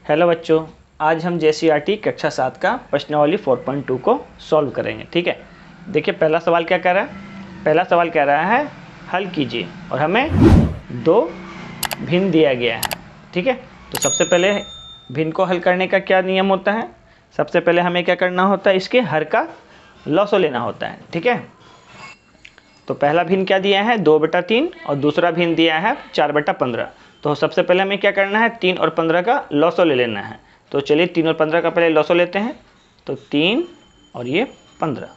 Hello बच्चों, आज हम JCRT कक्षा 7 का प्रश्नावली 4.2 को सॉल्व करेंगे। ठीक है, देखिए पहला सवाल क्या कह रहा है। पहला सवाल कह रहा है हल कीजिए और हमें दो भिन्न दिया गया है। ठीक है, तो सबसे पहले भिन्न को हल करने का क्या नियम होता है। सबसे पहले हमें क्या करना होता है, इसके हर का लॉसो लेना होता है। ठीक है, तो पहला भिन्न क्या दिया है 2/3 और दूसरा भिन्न दिया है 4/15। तो सबसे पहले हमें क्या करना है 3 और 15 का लॉसो ले लेना है। तो चलिए 3 और 15 का पहले लॉसो लेते हैं। तो 3 और ये 15।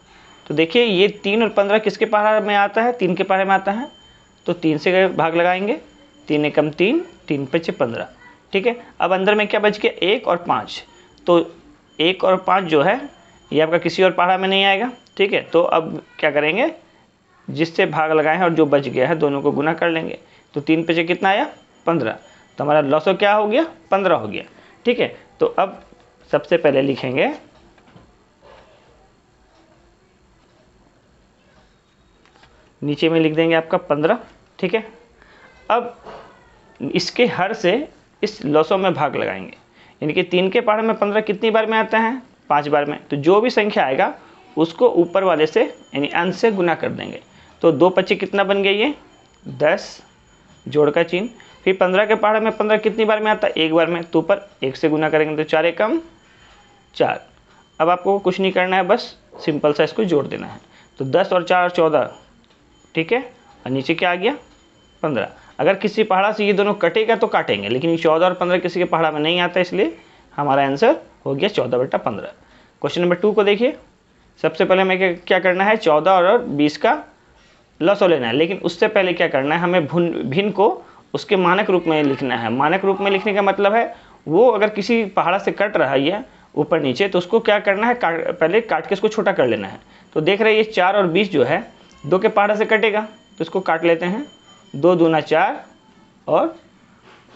तो देखिए ये 3 और 15 किसके पहाड़ में आता है, 3 के पहाड़ में आता है। तो 3 से भाग लगाएंगे, 3 एकम 3, 3 पचे 15। ठीक है, अब अंदर में क्या बच गया 1 और 5। तो 1 और 5 जो है ये आपका किसी और पहाड़ा में नहीं आएगा। ठीक है, तो अब क्या करेंगे, जिससे भाग लगाए हैं और जो बच गया है दोनों को गुना कर लेंगे। तो 3 पे से कितना आया 15। तो हमारा लॉसो क्या हो गया 15 हो गया। ठीक है, तो अब सबसे पहले लिखेंगे नीचे में लिख देंगे आपका 15। ठीक है, अब इसके हर से इस लॉसो में भाग लगाएंगे, यानी कि 3 के पहाड़ में 15 कितनी बार में आता है 5 बार में। तो जो भी संख्या आएगा उसको ऊपर वाले से यानी अंश से गुना कर देंगे। तो 2 पच्चे कितना बन गया ये 10, जोड़ का चिन्ह। फिर 15 के पहाड़ में 15 कितनी बार में आता है 1 बार में। तो ऊपर 1 से गुना करेंगे तो 4 एकम 4। अब आपको कुछ नहीं करना है, बस सिंपल सा इसको जोड़ देना है। तो 10 और 4 14। ठीक है, और नीचे क्या आ गया 15। अगर किसी पहाड़ा से ये दोनों कटेगा तो काटेंगे, लेकिन 14 और 15 किसी के पहाड़ा में नहीं आता, इसलिए हमारा आंसर हो गया 14/15। क्वेश्चन नंबर 2 को देखिए। सबसे पहले हमें क्या करना है 14 और 20 का लॉसो लेना है, लेकिन उससे पहले क्या करना है हमें भिन्न को उसके मानक रूप में लिखना है। मानक रूप में लिखने का मतलब है वो अगर किसी पहाड़ा से कट रहा है ऊपर नीचे, तो उसको क्या करना है पहले काट के उसको छोटा कर लेना है। तो देख रहे हैं ये 4 और 20 जो है 2 के पहाड़ा से कटेगा, तो इसको काट लेते हैं। 2 दूना 4 और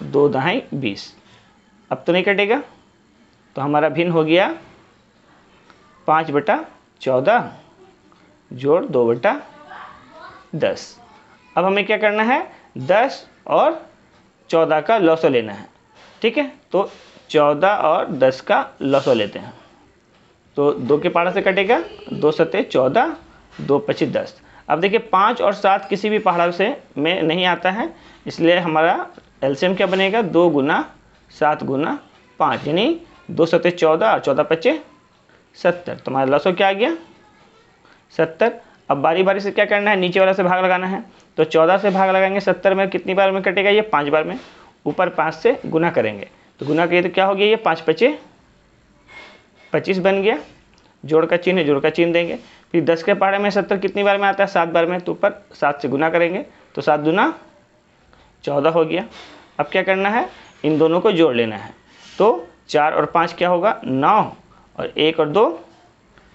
2 दहाई 20। अब तो नहीं कटेगा, तो हमारा भिन्न हो गया 5/14 जोड़ 2/10। अब हमें क्या करना है 10 और 14 का लॉसो लेना है। ठीक है, तो 14 और 10 का लॉसो लेते हैं। तो 2 के पहाड़ा से कटेगा 2 सते 14, 2 पच्चीस 10। अब देखिए 5 और 7 किसी भी पहाड़ा से में नहीं आता है, इसलिए हमारा एलसीएम क्या बनेगा 2 गुना 7 गुना 5, यानी 2 सते 14 और 14 पच्चे 70। तो हमारा लॉसो क्या आ गया 70। अब बारी बारी से क्या करना है नीचे वाला से भाग लगाना है। तो 14 से भाग लगाएंगे 70 में कितनी बार में कटेगा ये 5 बार में। ऊपर 5 से गुना करेंगे, तो गुना करिए तो क्या हो गया ये 5 पचे 25 बन गया। जोड़ का चिन्ह है, जोड़ का चिन्ह देंगे। फिर 10 के पहाड़े में 70 कितनी बार में आता है 7 बार में। तो ऊपर 7 से गुना करेंगे, तो 7 दूना 14 हो गया। अब क्या करना है इन दोनों को जोड़ लेना है। तो 4 और 5 क्या होगा 9 और 1 और 2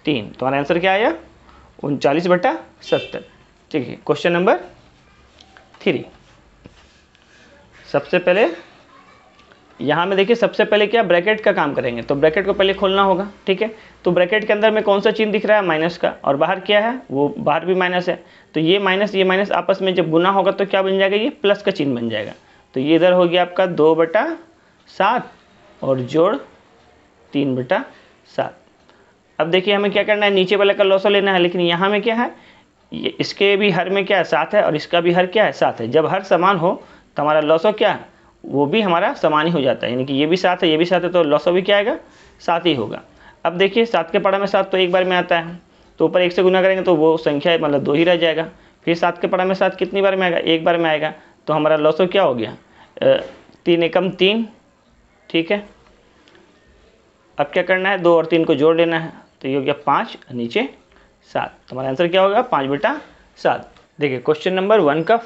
3। तो हमारा आंसर क्या आया 39/70। ठीक है, क्वेश्चन नंबर 3। सबसे पहले यहाँ में देखिए सबसे पहले क्या ब्रैकेट का काम करेंगे। तो ब्रैकेट को पहले खोलना होगा। ठीक है, तो ब्रैकेट के अंदर में कौन सा चिन्ह दिख रहा है माइनस का, और बाहर क्या है वो बाहर भी माइनस है। तो ये माइनस आपस में जब गुना होगा तो क्या बन जाएगा ये प्लस का चिन्ह बन जाएगा। तो ये इधर हो गया आपका 2/7 और जोड़ 3/7। अब देखिए हमें क्या करना है नीचे वाले का लॉसो लेना है, लेकिन यहाँ में क्या है ये इसके भी हर में क्या है 7 है और इसका भी हर क्या है 7 है। जब हर समान हो तो हमारा लॉसो क्या है वो भी हमारा समान ही हो जाता है, यानी कि ये भी 7 है ये भी 7 है, तो लॉसो भी क्या आएगा 7 ही होगा। अब देखिए 7 के पहाड़ा में 7 तो 1 बार में आता है, तो ऊपर 1 से गुना करेंगे तो वो संख्या मतलब 2 ही रह जाएगा। फिर 7 के पहाड़ा में 7 कितनी बार में आएगा 1 बार में आएगा। तो हमारा लॉसो क्या हो गया 3 एकम 3। ठीक है, अब क्या करना है 2 और 3 को जोड़ लेना है। तो ये हो गया 5 नीचे 7। तो हमारा आंसर क्या होगा 5/7। देखिए क्वेश्चन नंबर 1 का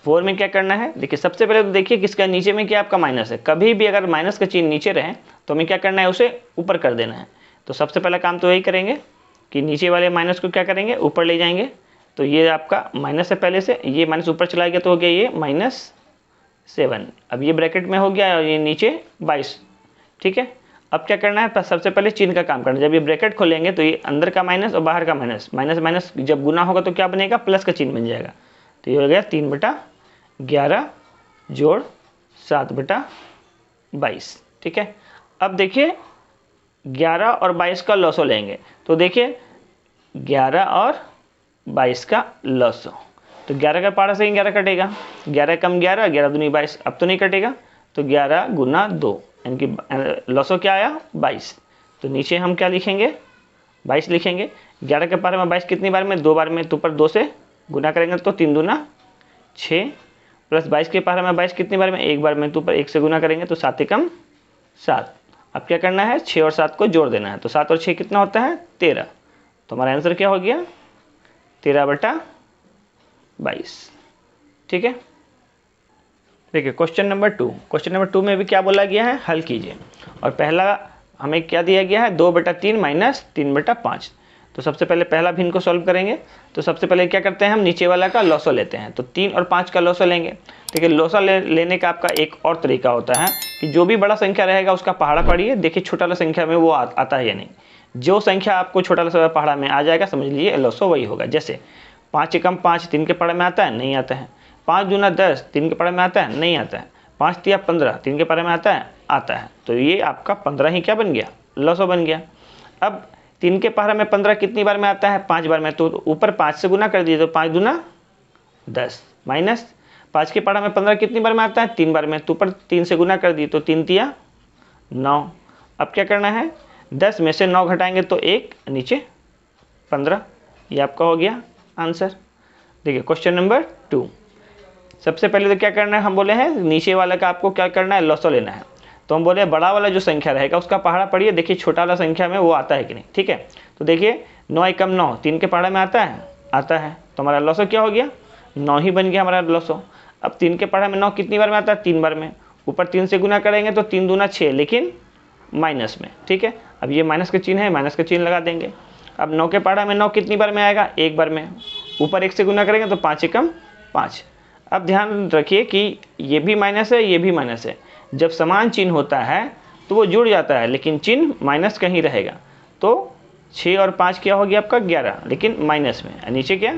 4 में क्या करना है। देखिए सबसे पहले तो देखिए किसका नीचे में क्या आपका माइनस है। कभी भी अगर माइनस का चिन्ह नीचे रहे तो हमें क्या करना है उसे ऊपर कर देना है। तो सबसे पहला काम तो यही करेंगे कि नीचे वाले माइनस को क्या करेंगे ऊपर ले जाएंगे। तो ये आपका माइनस है पहले से, ये माइनस ऊपर चला गया तो हो गया ये -7। अब ये ब्रैकेट में हो गया और ये नीचे 22। ठीक है, अब क्या करना है सबसे पहले चिन्ह का काम करना है। जब ये ब्रैकेट खोलेंगे तो ये अंदर का माइनस और बाहर का माइनस, माइनस जब गुना होगा तो क्या बनेगा प्लस का चिन्ह बन जाएगा। तो ये हो गया 3/11 जोड़ 7/22। 22, ठीक है। अब देखिए 11 और 22 का लॉसो लेंगे, तो देखिए 11 और 22 का लॉसो, तो 11 का पारा से 11 कटेगा, 11 कम 11, 11 दूनी 22, अब तो नहीं कटेगा, तो 11 गुना 2, यानी कि लॉसो क्या आया 22। तो नीचे हम क्या लिखेंगे 22 लिखेंगे। 11 के पारे में 22 कितनी बार में 2 बार में, तो ऊपर 2 से गुना करेंगे तो 3 दूना 6, प्लस 22 के पारे में 22 कितनी बार में 1 बार में, तो ऊपर 1 से गुना करेंगे तो 7 एकम 7। अब क्या करना है 6 और 7 को जोड़ देना है, तो 7 और 6 कितना होता है 13, तो हमारा आंसर क्या हो गया 13/22, ठीक है। देखिए क्वेश्चन नंबर 2, क्वेश्चन नंबर 2 में भी क्या बोला गया है हल कीजिए, और पहला हमें क्या दिया गया है 2/3 माइनस 3/5। तो सबसे पहले पहला भिन्न को सॉल्व करेंगे, तो सबसे पहले क्या करते हैं हम नीचे वाला का लॉसो लेते हैं, तो 3 और 5 का लॉसो लेंगे। देखिए लॉसो लेने का आपका एक और तरीका होता है कि जो भी बड़ा संख्या रहेगा उसका पहाड़ा पढ़िए, देखिए छोटा वाला संख्या में वो आता है या नहीं। जो संख्या आपको छोटा वाला पहाड़ा में आ जाएगा समझ लीजिए लॉसो वही होगा। जैसे 5 एकम 5 3 के पहाड़े में आता है, नहीं आता है। 5 दूना 10 3 के पहाड़े में आता है, नहीं आता है। 5 तिया 15 3 के पहाड़े में आता है, आता है। तो ये आपका 15 ही क्या बन गया लॉसो बन गया। अब 3 के पहाड़े में 15 कितनी बार में आता है 5 बार में, तो ऊपर 5 से गुना कर दीजिए, तो 5 दूना 10 माइनस 5 के पहाड़ा में 15 कितनी बार में आता है 3 बार में, तो ऊपर 3 से गुना कर दिए, तो 3 तिया 9। अब क्या करना है 10 में से 9 घटाएंगे तो 1, नीचे 15, ये आपका हो गया आंसर। देखिए क्वेश्चन नंबर 2, सबसे पहले तो क्या करना है हम बोले हैं नीचे वाला का आपको क्या करना है लॉसो लेना है। तो हम बोले बड़ा वाला जो संख्या रहेगा उसका पहाड़ा पढ़िए, देखिए छोटा वाला संख्या में वो आता है कि नहीं, ठीक है। तो देखिए 9 एकम 9 3 के पहाड़े में आता है, आता है, तो हमारा लॉसो क्या हो गया 9 ही बन गया हमारा लॉसो। अब 3 के पहाड़े में 9 कितनी बार में आता है 3 बार में, ऊपर 3 से गुना करेंगे तो 3 दूना 6, लेकिन माइनस में, ठीक है। अब ये माइनस का चिन्ह है, माइनस का चिन्ह लगा देंगे। अब 9 के पहाड़ा में 9 कितनी बार में आएगा 1 बार में, ऊपर 1 से गुना करेंगे तो 5 एकम 5। अब ध्यान रखिए कि ये भी माइनस है, ये भी माइनस है। जब समान चिन्ह होता है तो वो जुड़ जाता है, लेकिन चिन्ह माइनस कहीं रहेगा। तो 6 और 5 क्या हो गया आपका 11, लेकिन माइनस में, नीचे क्या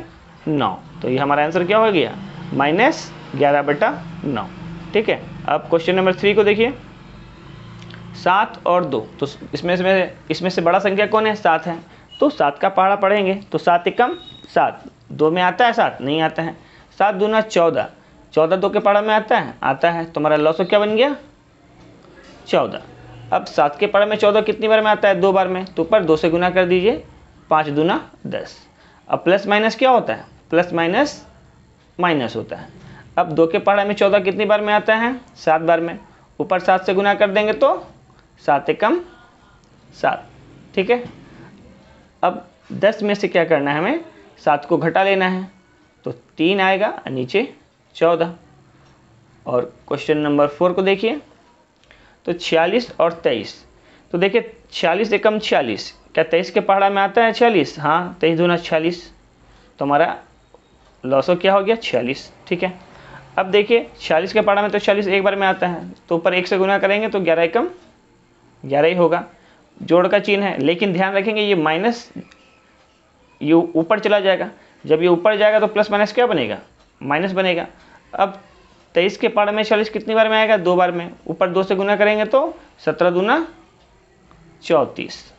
9। तो ये हमारा आंसर क्या हो गया -11/9, ठीक है। अब क्वेश्चन नंबर 3 को देखिए 7 और 2, तो इसमें से बड़ा संख्या कौन है 7 है, तो 7 का पहाड़ा पढ़ेंगे, तो 7 एकम 7, 2 में आता है 7, नहीं आता है। 7 दूना 14, 14 2 के पहाड़ा में आता है, आता है, तो हमारा लॉसो क्या बन गया 14। अब 7 के पहाड़े में 14 कितनी बार में आता है 2 बार में, तो ऊपर 2 से गुना कर दीजिए, 5 दूना 10। अब प्लस माइनस क्या होता है प्लस माइनस माइनस होता है। अब 2 के पहाड़े में 14 कितनी बार में आता है 7 बार में, ऊपर 7 से गुना कर देंगे तो 7 एकम 7, ठीक है। अब 10 में से क्या करना है हमें 7 को घटा लेना है, तो 3 आएगा, नीचे 14। और क्वेश्चन नंबर 4 को देखिए, तो 46 और 23, तो देखिए 46 एकम 46, क्या 23 के पहाड़ा में आता है 46, हाँ 23 दूना 46, तो हमारा लॉसो क्या हो गया 46, ठीक है। अब देखिए 46 के पहाड़ा में तो 46 एक बार में आता है, तो ऊपर 1 से गुना करेंगे तो 11 एकम 11 ही होगा, जोड़ का चिन्ह है। लेकिन ध्यान रखेंगे ये माइनस ये ऊपर चला जाएगा, जब ये ऊपर जाएगा तो प्लस माइनस क्या बनेगा माइनस बनेगा। अब 23 के पहाड़े में 46 कितनी बार में आएगा 2 बार में, ऊपर 2 से गुना करेंगे तो 17 दूना 34,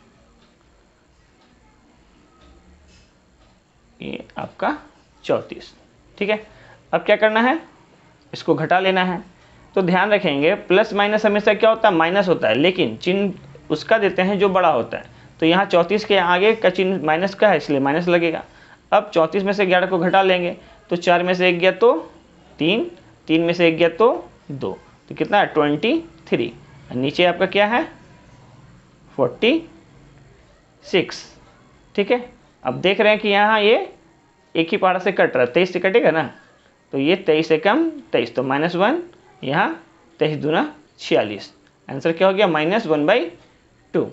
ये आपका 34, ठीक है। अब क्या करना है इसको घटा लेना है। तो ध्यान रखेंगे प्लस माइनस हमेशा क्या होता है माइनस होता है, लेकिन चिन्ह उसका देते हैं जो बड़ा होता है। तो यहाँ 34 के आगे का चिन्ह माइनस का है, इसलिए माइनस लगेगा। अब 34 में से 11 को घटा लेंगे, तो 4 में से 1 गया तो 3, 3 में से 1 गया तो 2, तो कितना है 23। नीचे आपका क्या है 46, ठीक है। अब देख रहे हैं कि यहाँ ये एक ही पहाड़ा से कट रहा है, 23 से कटेगा ना, तो ये 23 एकम 23, तो -1, यहाँ 23 दूना 46, आंसर क्या हो गया -1/2।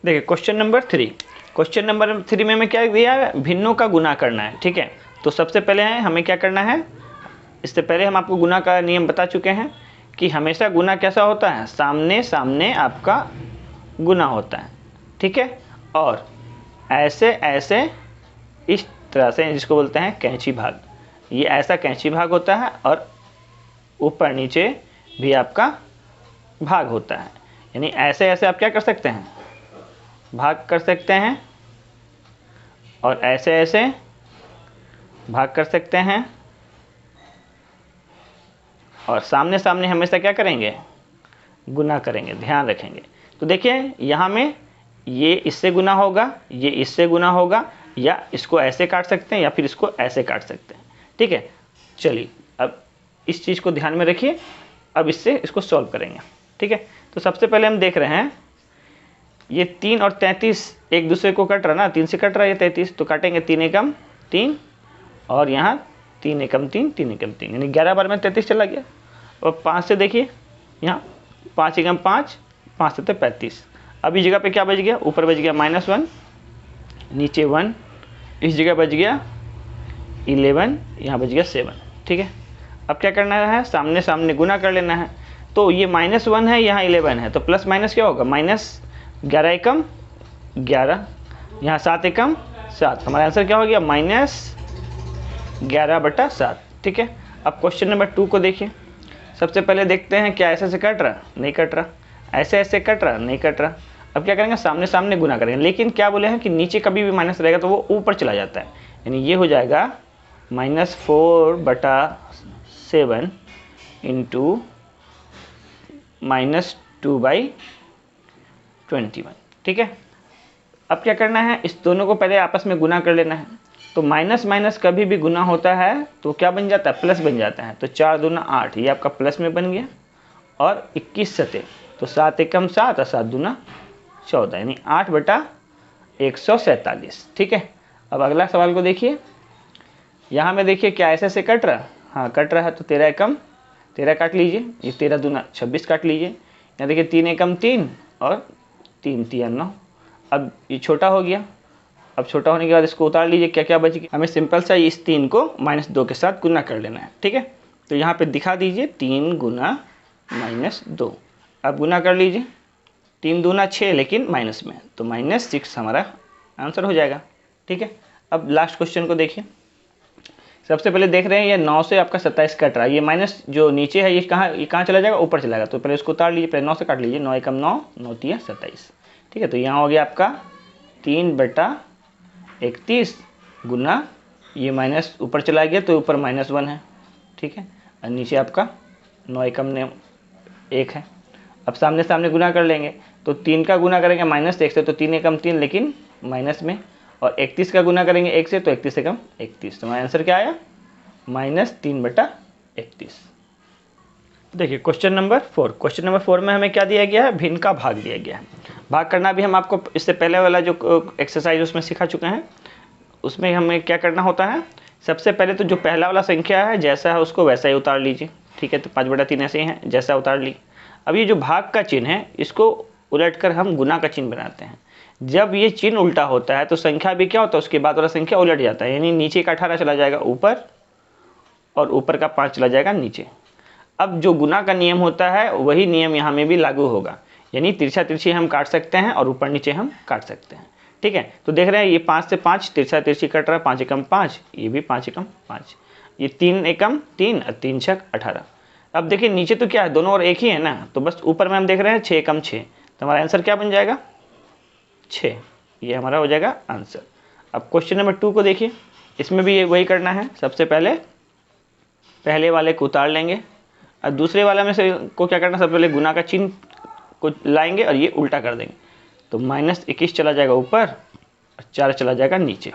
देखिए क्वेश्चन नंबर 3, क्वेश्चन नंबर 3 में क्या दिया है भिन्नों का गुना करना है, ठीक है। तो सबसे पहले हमें क्या करना है, इससे पहले हम आपको गुना का नियम बता चुके हैं कि हमेशा गुना कैसा होता है सामने सामने आपका गुना होता है, ठीक है। और ऐसे ऐसे इस तरह से, जिसको बोलते हैं कैंची भाग, ये ऐसा कैंची भाग होता है, और ऊपर नीचे भी आपका भाग होता है। यानी ऐसे ऐसे आप क्या कर सकते हैं, भाग कर सकते हैं, और ऐसे ऐसे भाग कर सकते हैं, और सामने सामने हमेशा क्या करेंगे, गुना करेंगे, ध्यान रखेंगे। तो देखिए यहाँ में ये इससे गुना होगा, ये इससे गुना होगा, या इसको ऐसे काट सकते हैं या फिर इसको ऐसे काट सकते हैं। ठीक है, चलिए अब इस चीज़ को ध्यान में रखिए, अब इससे इसको सॉल्व करेंगे। ठीक है, तो सबसे पहले हम देख रहे हैं ये 3 और 33 एक दूसरे को कट रहा ना, 3 से कट रहा है ये 33, तो काटेंगे 3 एकम 3, और यहाँ 3 एकम 3, 3 एकम 3, यानी 11 बार में 33 चला गया। और 5 से देखिए यहाँ 5 एकम 5, 5 से 35, अब इस जगह पे क्या बच गया, ऊपर बच गया -1, नीचे 1, इस जगह बच गया 11, यहाँ बच गया 7। ठीक है, अब क्या करना है, सामने सामने गुना कर लेना है। तो ये -1 है, यहाँ 11 है, तो प्लस माइनस क्या होगा, -11 एकम 11, यहाँ 7 एकम 7, हमारा आंसर क्या हो गया, -11/7। ठीक है, अब क्वेश्चन नंबर 2 को देखिए। सबसे पहले देखते हैं क्या ऐसे ऐसे कट रहा, नहीं कट रहा, ऐसे ऐसे कट रहा, नहीं कट रहा। अब क्या करेंगे, सामने सामने गुना करेंगे, लेकिन क्या बोले हैं कि नीचे कभी भी माइनस रहेगा तो वो ऊपर चला जाता है, यानी ये हो जाएगा -4/7 इंटू -2/21। ठीक है, अब क्या करना है, इस दोनों को पहले आपस में गुना कर लेना है। तो माइनस माइनस कभी भी गुना होता है तो क्या बन जाता है, प्लस बन जाता है। तो 4 दूना 8, ये आपका प्लस में बन गया, और 21 सते, तो 7 एकम 7 और 7 दूना 14, यानी 8/147। ठीक है, अब अगला सवाल को देखिए। यहाँ में देखिए क्या ऐसे ऐसे कट रहा, हाँ कट रहा है, तो 13 एकम 13 काट लीजिए, ये 13 दूना 26 काट लीजिए। यहाँ देखिए 3 एकम 3 और 3 3 9। अब ये छोटा हो गया, अब छोटा होने के बाद इसको उतार लीजिए, क्या क्या बच गया, हमें सिंपल सा इस 3 को -2 के साथ गुना कर लेना है। ठीक है, तो यहाँ पे दिखा दीजिए 3 गुना -2, अब गुना कर लीजिए, 3 दूना 6 लेकिन माइनस में, तो -6 हमारा आंसर हो जाएगा। ठीक है, अब लास्ट क्वेश्चन को देखिए। सबसे पहले देख रहे हैं ये 9 से आपका 27 कट रहा है, ये माइनस जो नीचे है ये कहाँ चला जाएगा, ऊपर चला जाएगा। तो पहले इसको उतार लीजिए, पहले 9 से काट लीजिए, 9 एकम 9, 9 3 27। ठीक है, तो यहाँ हो गया आपका 3/31 गुना, ये माइनस ऊपर चला गया तो ऊपर -1 है। ठीक है, और नीचे आपका 9 एकम 1 है। अब सामने सामने गुना कर लेंगे, तो 3 का गुना करेंगे -1 से, तो 3 एकम 3 लेकिन माइनस में, और 31 का गुना करेंगे 1 से, तो 31 एकम 31। तो हमारा आंसर क्या आया, -3/31। देखिए क्वेश्चन नंबर 4। क्वेश्चन नंबर 4 में हमें क्या दिया गया है, भिन्न का भाग दिया गया है। भाग करना भी हम आपको इससे पहले वाला जो एक्सरसाइज उसमें सिखा चुके हैं। उसमें हमें क्या करना होता है, सबसे पहले तो जो पहला वाला संख्या है जैसा है उसको वैसा ही उतार लीजिए। ठीक है, तो 5/3 ऐसे ही है, जैसा उतार ली। अब ये जो भाग का चिन्ह है इसको उलट कर हम गुना का चिन्ह बनाते हैं। जब ये चिन्ह उल्टा होता है तो संख्या भी क्या होता है, उसके बाद वाला संख्या उलट जाता है, यानी नीचे का 18 चला जाएगा ऊपर, और ऊपर का 5 चला जाएगा नीचे। अब जो गुना का नियम होता है वही नियम यहाँ में भी लागू होगा, यानी तिरछा तिरछी हम काट सकते हैं और ऊपर नीचे हम काट सकते हैं। ठीक है, तो देख रहे हैं ये 5 से 5 तिरछा तिरछी कट रहा है, 5 एकम 5, ये भी 5 एकम 5, ये 3 एकम 3 और 3 6 18। अब देखिए नीचे तो क्या है, दोनों और एक ही है ना, तो बस ऊपर में हम देख रहे हैं 6 एकम 6, तो हमारा आंसर क्या बन जाएगा, 6। ये हमारा हो जाएगा आंसर। अब क्वेश्चन नंबर 2 को देखिए, इसमें भी वही करना है। सबसे पहले पहले वाले को उतार लेंगे, और दूसरे वाले में से को क्या करना, सबसे पहले गुना का चिन्ह को लाएंगे और ये उल्टा कर देंगे, तो -21 चला जाएगा ऊपर और 4 चला जाएगा नीचे।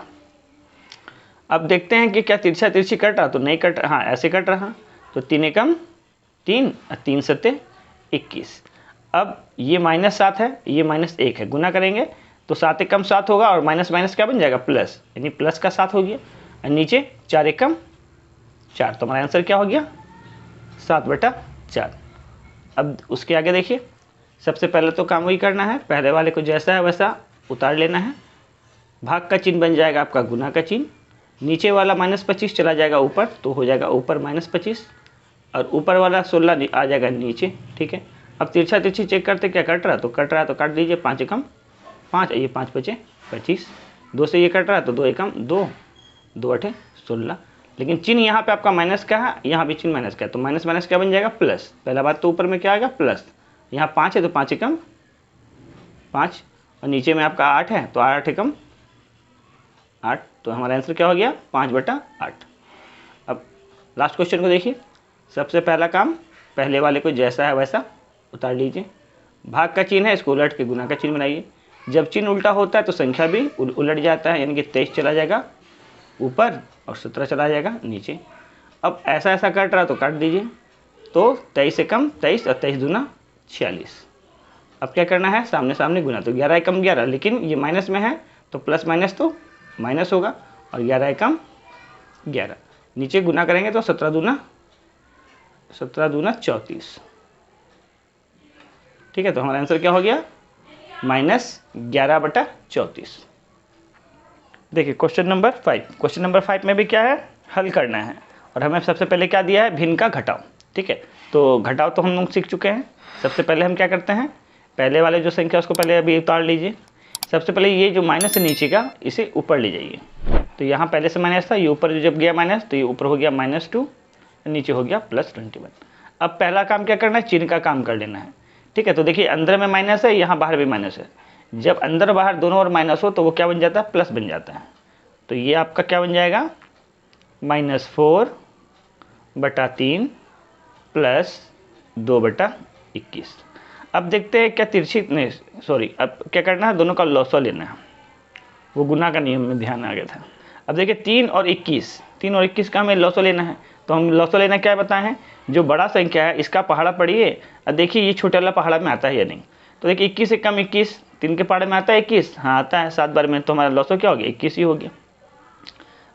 अब देखते हैं कि क्या तिरछा तिरछी कट रहा, तो नहीं कट रहा, हाँ ऐसे कट रहा, तो 3 एकम 3 और 3 सत्ते 21। अब ये -7 है, ये -1 है, गुना करेंगे तो 7 एकम 7 होगा, और माइनस माइनस क्या बन जाएगा, प्लस, यानी प्लस का 7 हो गया, और नीचे 4 एकम 4, तो हमारा आंसर क्या हो गया, 7/4। अब उसके आगे देखिए, सबसे पहले तो काम वही करना है, पहले वाले को जैसा है वैसा उतार लेना है। भाग का चिन्ह बन जाएगा आपका गुना का चिन्ह, नीचे वाला -25 चला जाएगा ऊपर, तो हो जाएगा ऊपर -25, और ऊपर वाला 16 आ जाएगा नीचे। ठीक है, अब तिरछा तिरछी चेक करते क्या कट रहा, तो कट रहा है तो काट दीजिए, 5 एकम 5, ये 5 5 25, 2 से ये कट रहा है तो 2 एकम 2, 2 8 16, लेकिन चिन्ह यहाँ पे आपका माइनस का है, यहाँ भी चिन्ह माइनस का है, तो माइनस माइनस क्या बन जाएगा, प्लस। पहला बात तो ऊपर में क्या आएगा, प्लस, यहाँ 5 है तो 5 एकम 5, और नीचे में आपका 8 है तो 8 एकम 8, तो हमारा आंसर क्या हो गया 5/8। अब लास्ट क्वेश्चन को देखिए। सबसे पहला काम, पहले वाले को जैसा है वैसा उतार लीजिए। भाग का चिन्ह है, इसको उलट के गुना का चिन्ह बनाइए। जब चिन्ह उल्टा होता है तो संख्या भी उलट जाता है, यानी कि 23 चला जाएगा ऊपर और 17 चला जाएगा नीचे। अब ऐसा ऐसा कट रहा तो काट दीजिए। तो 23 एकम 23 और 23 दूना 46। अब क्या करना है, सामने सामने गुना। तो 11 एकम 11, लेकिन ये माइनस में है तो प्लस माइनस तो माइनस होगा, और 11 एकम 11 नीचे गुना करेंगे तो 17 दूना 34। ठीक है, तो हमारा आंसर क्या हो गया -11/34। देखिए क्वेश्चन नंबर 5। क्वेश्चन नंबर 5 में भी क्या है, हल करना है, और हमें सबसे पहले क्या दिया है, भिन्न का घटाव। ठीक है, तो घटाव तो हम लोग सीख चुके हैं। सबसे पहले हम क्या करते हैं, पहले वाले जो संख्या उसको पहले अभी उतार लीजिए। सबसे पहले ये जो माइनस है नीचे का, इसे ऊपर ले जाइए। तो यहाँ पहले से माइनस था, ये ऊपर जब गया माइनस तो ये ऊपर हो गया -2, नीचे हो गया +21। अब पहला काम क्या करना है, चिन्ह का काम कर लेना है। ठीक है, तो देखिए अंदर में माइनस है, यहाँ बाहर भी माइनस है। जब अंदर बाहर दोनों ओर माइनस हो तो वो क्या बन जाता है, प्लस बन जाता है। तो ये आपका क्या बन जाएगा, -4/3 + 2/21। अब देखते हैं क्या तिरछी, नहीं सॉरी, अब क्या करना है, दोनों का लॉसो लेना है। वो गुना का नियम में ध्यान आ गया था। अब देखिए 3 और 21 का हमें लॉसो लेना है। तो हम लॉसो लेना क्या बताए हैं, जो बड़ा संख्या है इसका पहाड़ा पढ़िए, अब देखिए ये छोटे वाला पहाड़ा में आता है या नहीं। तो देखिए 21 से कम 21, 3 के पहाड़े में आता है 21, हाँ आता है 7 बार में, तो हमारा लॉसो क्या हो गया, 21 ही हो गया।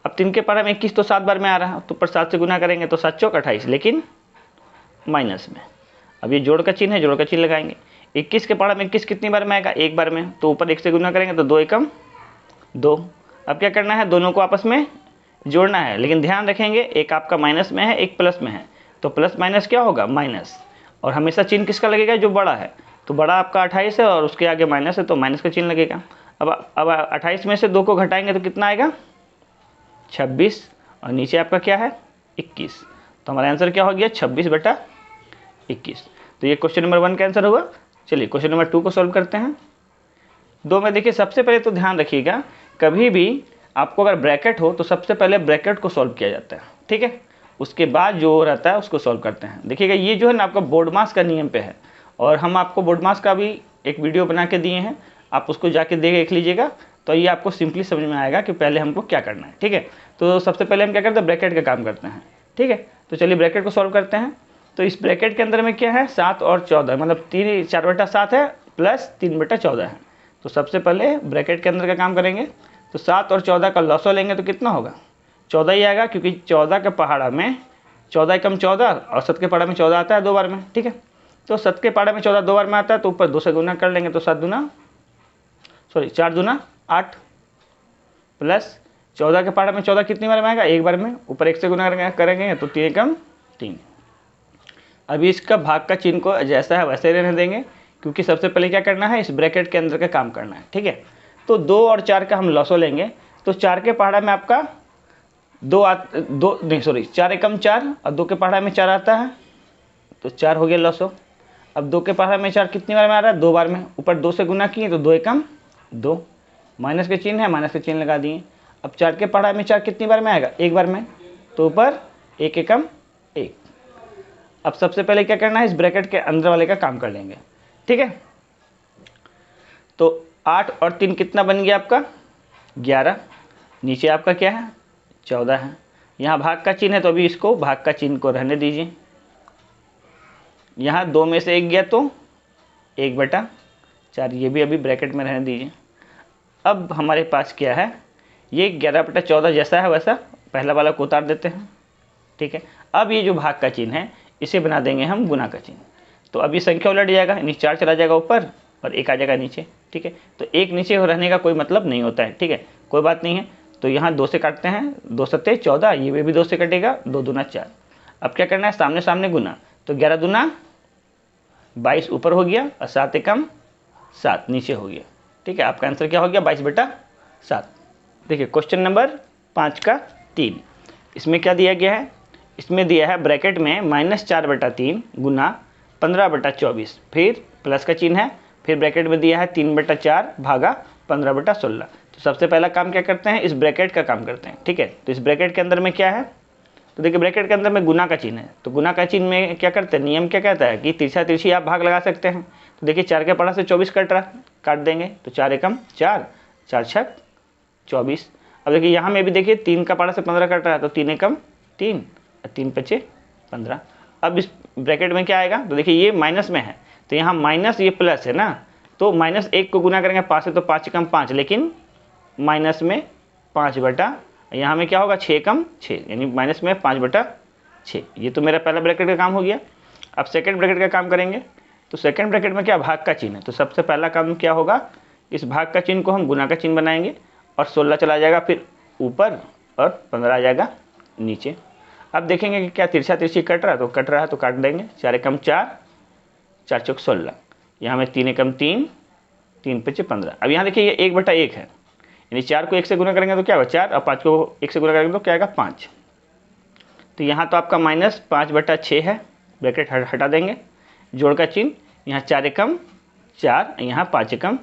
अब 3 के पहाड़े में 21 तो 7 बार में आ रहा है, तो ऊपर 7 से गुना करेंगे तो 7 चौक 28, लेकिन माइनस में। अब ये जोड़ का चिन्ह है, जोड़ का चिन्ह लगाएंगे। 21 के पहाड़ा में 21 कितनी बार में आएगा, एक बार में, तो ऊपर 1 से गुना करेंगे तो 2 एकम 2। अब क्या करना है, दोनों को आपस में जोड़ना है, लेकिन ध्यान रखेंगे एक आपका माइनस में है, एक प्लस में है, तो प्लस माइनस क्या होगा, माइनस। और हमेशा चिन्ह किसका लगेगा, जो बड़ा है। तो बड़ा आपका 28 है और उसके आगे माइनस है, तो माइनस का चिन्ह लगेगा। अब 28 में से 2 को घटाएंगे तो कितना आएगा, 26, और नीचे आपका क्या है, 21। तो हमारा आंसर क्या हो गया, 26/21। तो ये क्वेश्चन नंबर 1 का आंसर होगा। चलिए क्वेश्चन नंबर 2 को सॉल्व करते हैं। 2 में देखिए सबसे पहले तो ध्यान रखिएगा, कभी भी आपको अगर ब्रैकेट हो तो सबसे पहले ब्रैकेट को सॉल्व किया जाता है। ठीक है, उसके बाद जो रहता है उसको सॉल्व करते हैं। देखिएगा ये जो है ना आपका बोर्ड मास का नियम पे है, और हम आपको बोर्ड मास का भी एक वीडियो बना के दिए हैं, आप उसको जाके देख लीजिएगा, तो ये आपको सिंपली समझ में आएगा कि पहले हमको क्या करना है। ठीक है, तो सबसे पहले हम क्या करते हैं, ब्रैकेट का काम करते हैं। ठीक है, तो चलिए ब्रैकेट को सॉल्व करते हैं। तो इस ब्रैकेट के अंदर में क्या है, 7 और 14, मतलब 4/7 है प्लस 3/14 है। तो सबसे पहले ब्रैकेट के अंदर का काम करेंगे। तो 7 और 14 का लॉसो लेंगे तो कितना होगा, 14 ही आएगा, क्योंकि 14 के पहाड़ा में 14 एकम 14 और 7 के पहाड़ा में 14 आता है 2 बार में। ठीक है, तो 7 के पहाड़ा में 14 2 बार में आता है, तो ऊपर 2 से गुना कर लेंगे तो 4 दूना 8 प्लस 14 के पहाड़ा में 14 कितनी बार में आएगा, एक बार में, ऊपर 1 से गुना करेंगे तो 3 एकम 3। अभी इसका भाग का चिन्ह को जैसा है वैसे रहने देंगे, क्योंकि सबसे पहले क्या करना है, इस ब्रैकेट के अंदर का काम करना है। ठीक है, तो 2 और 4 का हम लॉसो लेंगे। तो 4 के पहाड़ा में आपका 4 एकम 4 और 2 के पहाड़ा में 4 आता है, तो 4 हो गया लॉसो। अब 2 के पहाड़ा में 4 कितनी बार में आ रहा है, 2 बार में, ऊपर 2 से गुना किए तो 2 एकम 2, माइनस के चिन्ह है, माइनस के चिन्ह लगा दिए। अब 4 के पहाड़ा में 4 कितनी बार में आएगा, एक बार में, तो ऊपर 1 एकम 1। अब सबसे पहले क्या करना है, इस ब्रैकेट के अंदर वाले का काम कर लेंगे। ठीक है, तो 8 और 3 कितना बन गया आपका, 11, नीचे आपका क्या है, 14 है। यहाँ भाग का चिन्ह है तो अभी इसको भाग का चिन्ह को रहने दीजिए। यहाँ 2 में से 1 गया तो 1/4, ये भी अभी ब्रैकेट में रहने दीजिए। अब हमारे पास क्या है, ये 11/14 जैसा है वैसा पहला वाला को उतार देते हैं। ठीक है, अब ये जो भाग का चिन्ह है इसे बना देंगे हम गुना का चिन्ह। तो अब ये संख्या उलट जाएगा, यानी 4 चला जाएगा ऊपर और 1 आ जाएगा नीचे। ठीक है, तो 1 नीचे रहने का कोई मतलब नहीं होता है। ठीक है, कोई बात नहीं है। तो यहाँ 2 से काटते हैं, 2 7 14, ये भी 2 से कटेगा, 2 दूना 4। अब क्या करना है, सामने सामने गुना, तो 11 दूना 22 ऊपर हो गया और 7 एकम 7 नीचे हो गया। ठीक है, आपका आंसर क्या हो गया, 22/7। देखिए क्वेश्चन नंबर 5 का 3, इसमें क्या दिया गया है, इसमें दिया है ब्रैकेट में -4/3 गुना 15/24, फिर प्लस का चिन्ह है, फिर ब्रैकेट में दिया है 3/4 भागा 15/16। तो सबसे पहला काम क्या करते हैं, इस ब्रैकेट का काम करते हैं, ठीक है। तो इस ब्रैकेट के अंदर में क्या है, तो देखिए ब्रैकेट के अंदर में गुना का चिन्ह है, तो गुना का चिन्ह में क्या करते हैं, नियम क्या कहता है कि तिरछा तिरछी आप भाग लगा सकते हैं। तो देखिए 4 के पढ़ा से 24 कट रहा, काट देंगे, तो 4 एकम 4, 4 छक 24। अब देखिए यहाँ में भी देखिए 3 का पढ़ा से 15 कट रहा है, तो 3 एकम 3 और 3 पचे 15। अब इस ब्रैकेट में क्या आएगा, तो देखिए ये माइनस में है, तो यहाँ माइनस ये प्लस है ना, तो -1 को गुना करेंगे 5 से, तो 5 एकम 5, लेकिन माइनस में 5 बटा, यहाँ में क्या होगा 6 एकम 6, यानी माइनस में 5/6। ये तो मेरा पहला ब्रैकेट का काम हो गया। अब सेकंड ब्रैकेट का काम करेंगे, तो सेकंड ब्रैकेट में क्या, भाग का चिन्ह है, तो सबसे पहला काम क्या होगा, इस भाग का चिन्ह को हम गुना का चिन्ह बनाएंगे, और 16 चला जाएगा फिर ऊपर, और 15 आ जाएगा नीचे। अब देखेंगे कि क्या तिरछा तिरछी कट रहा है, तो कट रहा है तो काट देंगे, 4 एकम 4, 4 चौक 16, यहाँ में 3 एकम 3, 3 पचे 15। अब यहाँ देखिए ये 1/1 है, यानी 4 को 1 से गुना करेंगे तो क्या होगा 4, और 5 को 1 से गुना करेंगे तो क्या आएगा 5। तो यहाँ तो आपका -5/6 है, ब्रैकेट हटा देंगे, जोड़ का चिन्ह, यहाँ 4 एकम 4, यहाँ 5 एकम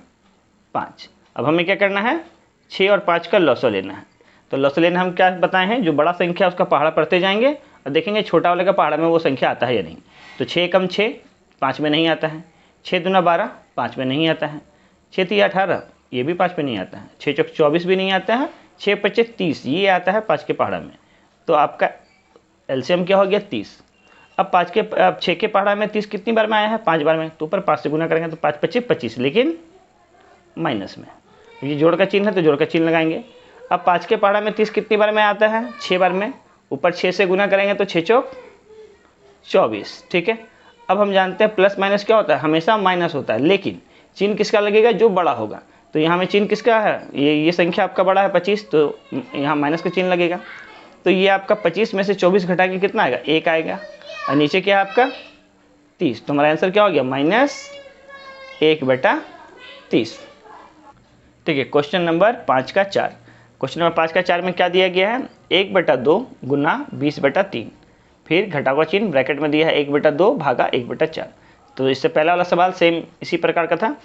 5। अब हमें क्या करना है, 6 और 5 का लॉसो लेना है। तो लॉसो लेना हम क्या बताए हैं, जो बड़ा संख्या उसका पहाड़ा पढ़ते जाएंगे और देखेंगे छोटा वाले का पहाड़ा में वो संख्या आता है या नहीं। तो 6 एकम 6, 5 में नहीं आता है, 6 दूना 12, 5 में नहीं आता है, 6 तिया 18, ये भी 5 में नहीं आता है, 6 चौक 24 भी नहीं आता है, 6 पचे 30, ये आता है 5 के पहाड़ा में। तो आपका एलसीएम क्या हो गया 30। अब 6 के पहाड़ा में 30 कितनी बार में आया है, 5 बार में, तो ऊपर 5 से गुना करेंगे तो 5 पचे 25, लेकिन माइनस में। ये जोड़ का चिन्ह है तो जोड़ का चिन्ह लगाएंगे। अब 5 के पहाड़ा में 30 कितनी बार में आता है, 6 बार में, ऊपर 6 से गुना करेंगे तो 6 चौक 24, ठीक है। अब हम जानते हैं प्लस माइनस क्या होता है, हमेशा माइनस होता है, लेकिन चिन्ह किसका लगेगा, जो बड़ा होगा। तो यहाँ में चिन्ह किसका है, ये संख्या आपका बड़ा है 25, तो यहाँ माइनस का चिन्ह लगेगा। तो ये आपका 25 में से 24 घटाएंगे कितना आएगा, 1 आएगा, और नीचे क्या है आपका 30। तो हमारा आंसर क्या हो गया, -1/30। ठीक है। क्वेश्चन नंबर 5 का 4, क्वेश्चन नंबर 5 का 4 में क्या दिया गया है, 1/2 गुना 20/3, फिर घटा हुआ चिन्ह, ब्रैकेट में दिया है 1/2 भागा 1/4। तो इससे पहला वाला सवाल सेम इसी प्रकार का था,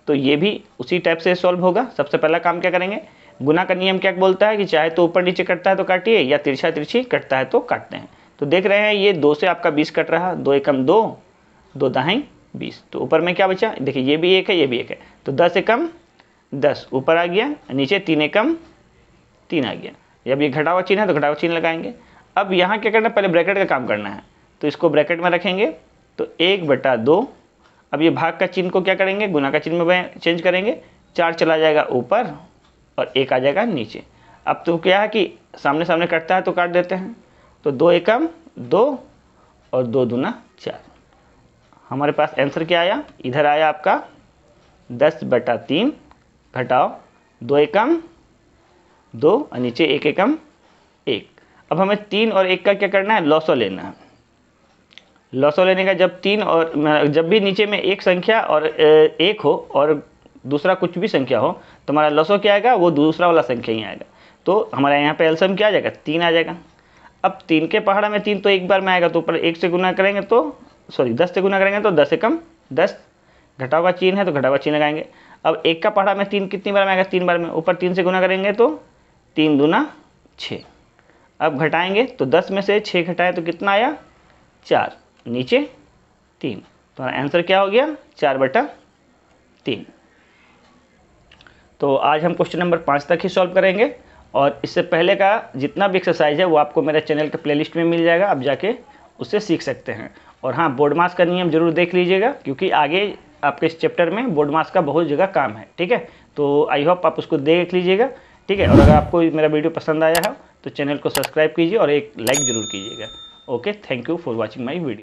तो ये भी उसी टाइप से सॉल्व होगा। सबसे पहला काम क्या करेंगे, गुना का नियम क्या बोलता है कि चाहे तो ऊपर नीचे कटता है तो काटिए, या तिरछा तिरछी कटता है तो काटते हैं। तो देख रहे हैं ये 2 से आपका 20 कट रहा, 2 एकम 2, 2 दाहें 20, तो ऊपर में क्या बचा, देखिए ये भी 1 है, ये भी 1 है, तो 10 एकम 10 ऊपर आ गया, नीचे 3 एकम 3 आ गया। जब ये घटा हुआ चिन्ह है तो घटा हुआ चिन्ह लगाएंगे। अब यहाँ क्या करना है, पहले ब्रैकेट का काम करना है, तो इसको ब्रैकेट में रखेंगे, तो 1/2। अब ये भाग का चिन्ह को क्या करेंगे, गुना का चिन्ह में चेंज करेंगे, 4 चला जाएगा ऊपर और 1 आ जाएगा नीचे। अब तो क्या है कि सामने सामने कटता है तो काट देते हैं, तो 2 एकम 2 और 2 दूना 4। हमारे पास आंसर क्या आया, इधर आया आपका 10/3 घटाओ 2 एकम 2 और नीचे 1 एकम 1। अब हमें 3 और 1 का क्या करना है, लॉसो लेना है। लॉसो लेने का जब भी नीचे में एक संख्या और 1 हो और दूसरा कुछ भी संख्या हो, तो हमारा लॉसो क्या आएगा, वो दूसरा वाला संख्या ही आएगा। तो हमारे यहाँ पे एलसीएम क्या आ जाएगा, 3 आ जाएगा। अब 3 के पहाड़ा में 3 तो एक बार में आएगा, तो ऊपर 1 से गुना करेंगे तो 10 से गुना करेंगे तो 10 एकम 10, घटा हुआ चिन्ह है तो घटा हुआ चिन्ह लगाएंगे। अब 1 का पहाड़ा में 3 कितनी बार में आएगा, 3 बार में, ऊपर 3 से गुना करेंगे तो 3 दूना 6। अब घटाएंगे तो 10 में से 6 घटाए तो कितना आया 4, नीचे 3। तो हमारा आंसर क्या हो गया 4/3। तो आज हम क्वेश्चन नंबर 5 तक ही सॉल्व करेंगे, और इससे पहले का जितना भी एक्सरसाइज है वो आपको मेरे चैनल के प्लेलिस्ट में मिल जाएगा, आप जाके उससे सीख सकते हैं। और हाँ, बोर्ड मास का नियम जरूर देख लीजिएगा, क्योंकि आगे आपके इस चैप्टर में बोर्ड मास का बहुत जगह काम है, ठीक है। तो आई होप आप उसको देख लीजिएगा, ठीक है। और अगर आपको मेरा वीडियो पसंद आया है तो चैनल को सब्सक्राइब कीजिए और एक लाइक ज़रूर कीजिएगा। Okay, thank you for watching my video.